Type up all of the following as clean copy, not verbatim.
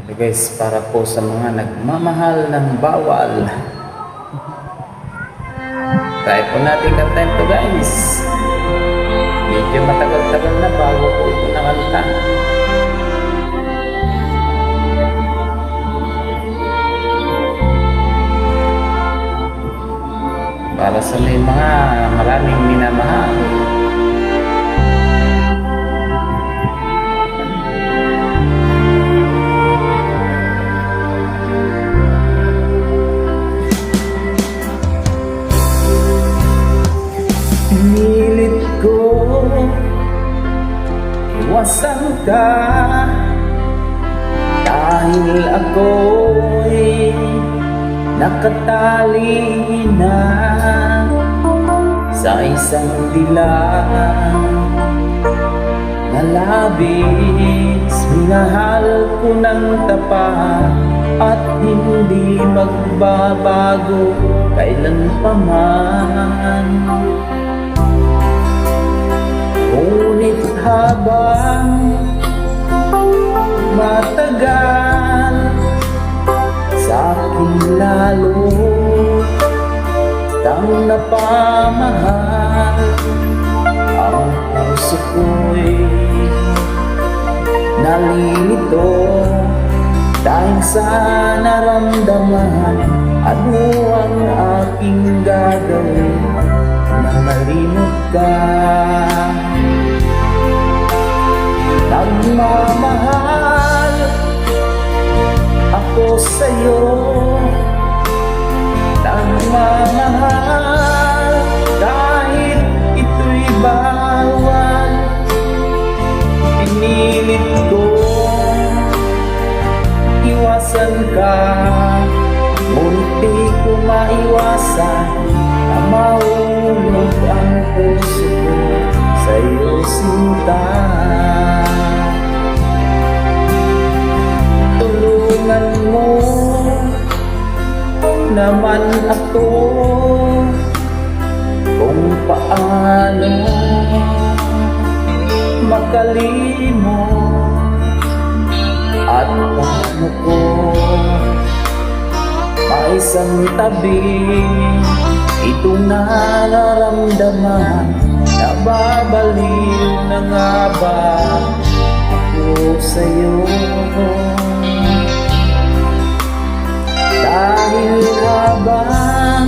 So guys, para po sa mga nagmamahal ng bawal. Try po natin kantahin to guys. Medyo matagal-tagal na bago po ito nakanta. Para sa may mga maraming minamahal. Pinilit ko iwasan ka dahil ako'y nakatali na sa isang dilag na labis. Minahal ko ng tapat at hindi magbabago kailan pa man. Ngunit habang matagal, sa akin lalo kang napamahal. Ang puso ko'y nalilito dahil sa naramdaman. Ano ang aking gagawin na malimot ka? Nagmamahal ako sa'yo, nagmamahal kahit ito'y bawal. Pinilit ko iwasan ka, ngunit di ko maiwasan na mahulog ang puso ko sa'yo, sinta. Tulungan mo naman ako kung paano makalimot at paano ko maisantabi itong nararamdaman. Nababaliw na nga ba ako sa'yo? Dahil habang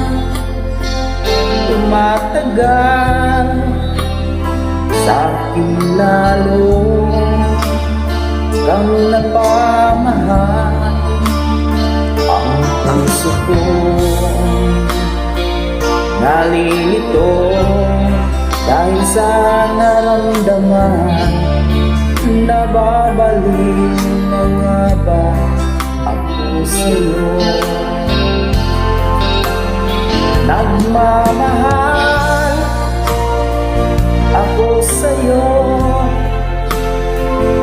tumatagal, sa akin lalo kang napamahal. Ang puso ko nalilito dahil sa naramdaman. Nababaliw na nga ba ako sa'yo? Nagmamahal ako sa'yo,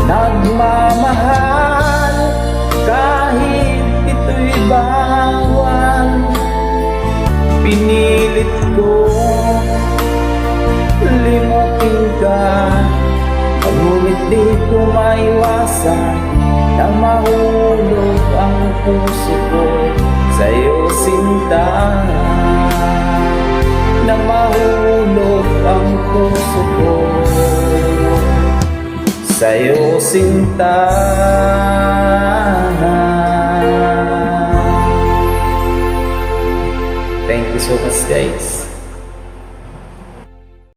nagmamahal kahit ito'y bawal. Pinilit ko limutin ka, ngunit di ko maiwasan na mahulog ang puso ko sa'yo, sinta. Na mahulog ang puso ko sa'yo, sinta. Thank you so much guys.